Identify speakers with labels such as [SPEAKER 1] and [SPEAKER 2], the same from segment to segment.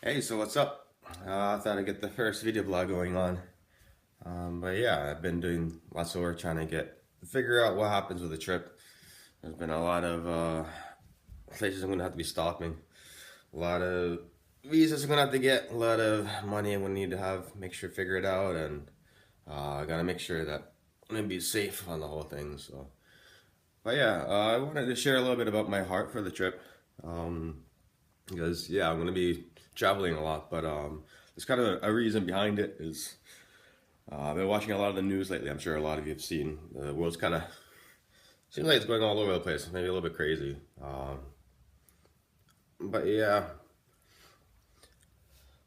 [SPEAKER 1] Hey, so what's up? I thought I'd get the first video blog going on. But yeah, I've been doing lots of work trying to figure out what happens with the trip. There's been a lot of places I'm gonna have to be stopping, a lot of visas I'm gonna have to get, a lot of money I'm gonna need to make sure to figure it out, and I gotta make sure that I'm gonna be safe on the whole thing. But yeah, I wanted to share a little bit about my heart for the trip. Um, because yeah, I'm gonna be traveling a lot, but there's kind of a reason behind it. I've been watching a lot of the news lately. I'm sure a lot of you have seen. The world's kind of seems like it's going all over the place, maybe a little bit crazy. But yeah,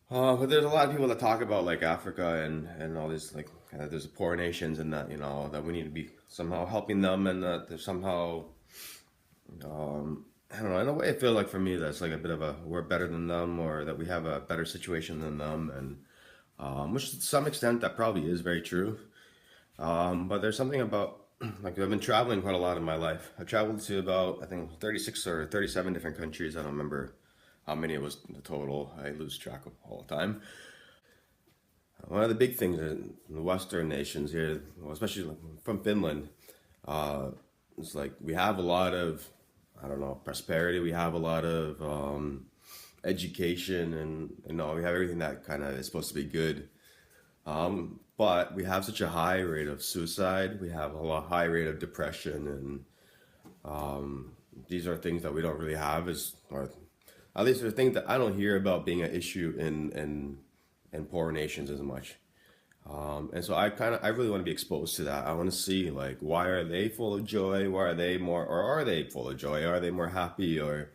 [SPEAKER 1] but there's a lot of people that talk about like Africa and all these like there's poor nations and that that we need to be somehow helping them and that there's somehow I don't know. In a way, I feel like for me that's like a bit of a we're better than them or that we have a better situation than them, and which to some extent that probably is very true. But there's something about like I've been traveling quite a lot in my life. I traveled to about I think 36 or 37 different countries. I don't remember how many it was the total. I lose track of all the time. One of the big things in the Western nations here, well, especially like from Finland, uh, it's like we have a lot of I don't know prosperity. We have a lot of education, and we have everything that kind of is supposed to be good. But we have such a high rate of suicide. We have high rate of depression, and these are things that we don't really have, or at least they're things that I don't hear about being an issue in poor nations as much. And so I really want to be exposed to that. I want to see like why are they full of joy? Why are they more, or are they full of joy? Are they more happy, or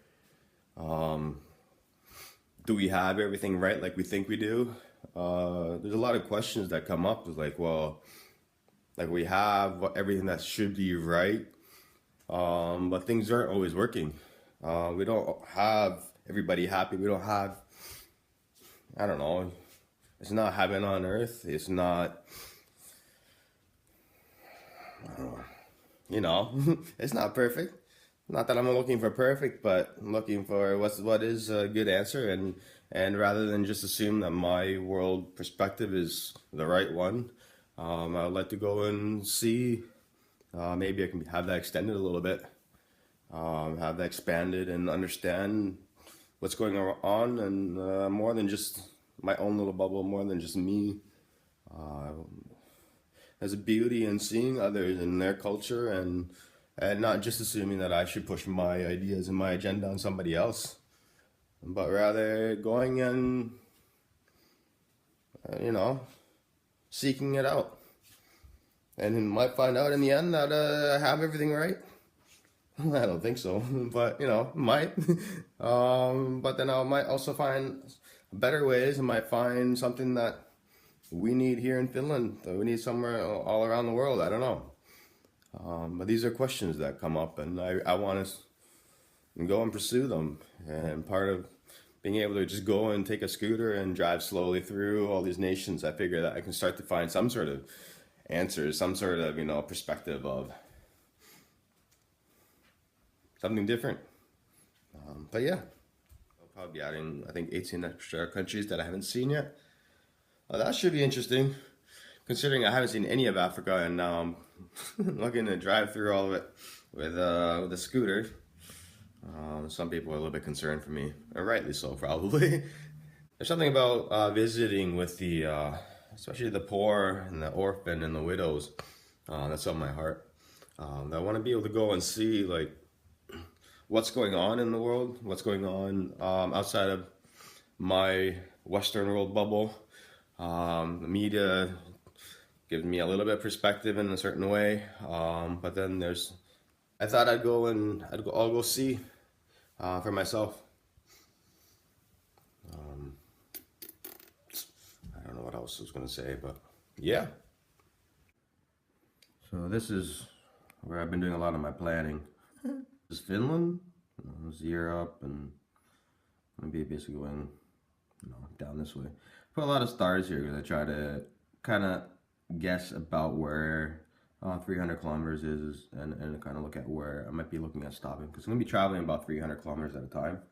[SPEAKER 1] do we have everything right like we think we do? There's a lot of questions that come up. It's like, well, like we have everything that should be right, but things aren't always working. We don't have everybody happy. We don't have, I don't know, it's not heaven on earth. It's not, it's not perfect. Not that I'm looking for perfect, but I'm looking for what is a good answer, and rather than just assume that my world perspective is the right one, I'd like to go and see. Maybe I can have that extended a little bit, have that expanded, and understand what's going on, and more than just my own little bubble, more than just me. There's a beauty in seeing others and their culture, and not just assuming that I should push my ideas and my agenda on somebody else, but rather going and you know seeking it out, and you might find out in the end that I have everything right. I don't think so, but might. But then I might also find better ways. I might find something that we need here in Finland, that we need somewhere all around the world. I don't know. But these are questions that come up, and I want to go and pursue them. And part of being able to just go and take a scooter and drive slowly through all these nations, I figure that I can start to find some sort of answers, some sort of perspective of something different. But yeah, I'll probably be adding I think 18 extra countries that I haven't seen yet. That should be interesting, considering I haven't seen any of Africa, and now I'm looking to drive through all of it with a scooter. Some people are a little bit concerned for me, and rightly so, probably. There's something about visiting with especially the poor and the orphan and the widows. That's on my heart. I want to be able to go and see like what's going on in the world, what's going on outside of my Western world bubble. The media gives me a little bit of perspective in a certain way, but then I thought I'll go see for myself. I don't know what else I was gonna say, but yeah. So this is where I've been doing a lot of my planning. This is Finland, this is Europe, and I'm gonna be basically going, down this way. Put a lot of stars here because I try to kind of guess about where 300 kilometers is, and kind of look at where I might be looking at stopping, because I'm gonna be traveling about 300 kilometers at a time.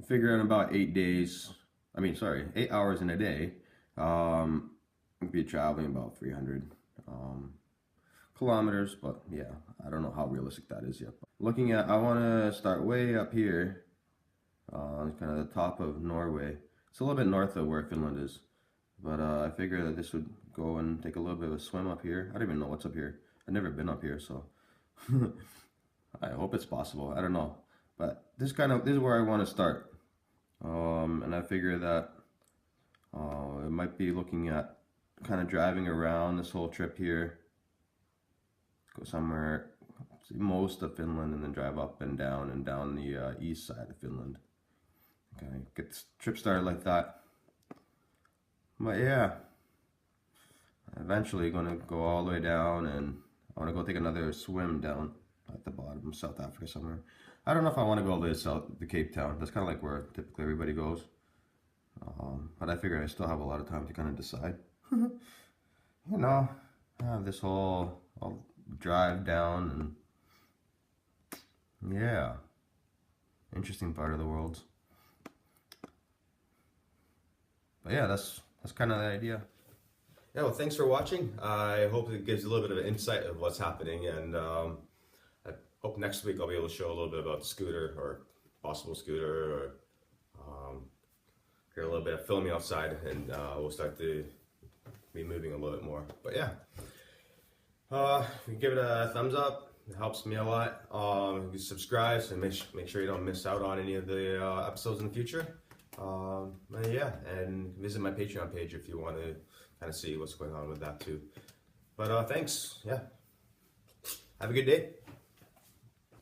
[SPEAKER 1] I figure in about 8 days I mean, sorry, 8 hours in a day, I'd be traveling about 300 kilometers, but yeah, I don't know how realistic that is yet. But looking at, I want to start way up here, kind of the top of Norway. It's a little bit north of where Finland is, but I figure that this would go and take a little bit of a swim up here. I don't even know what's up here. I've never been up here, so I hope it's possible. I don't know, but this is where I want to start, and I figure that it might be looking at kind of driving around this whole trip here, go somewhere, see most of Finland, and then drive up and down the east side of Finland. Okay, get the trip started like that. But yeah, eventually gonna go all the way down, and I want to go take another swim down at the bottom of South Africa somewhere. I don't know if I want to go all the way to Cape Town. That's kind of like where typically everybody goes. But I figure I still have a lot of time to kind of decide. You know, I have this whole, I'll drive down, and yeah, interesting part of the world. But yeah, that's kind of the idea. Yeah, well, thanks for watching. I hope it gives you a little bit of an insight of what's happening, and I hope next week I'll be able to show a little bit about the scooter, or possible scooter, or hear a little bit of filming outside, and we'll start to be moving a little bit more. But yeah, if you give it a thumbs up, it helps me a lot. You can subscribe, so make sure you don't miss out on any of the episodes in the future. Yeah, and visit my Patreon page if you want to kind of see what's going on with that too. But thanks. Yeah, have a good day.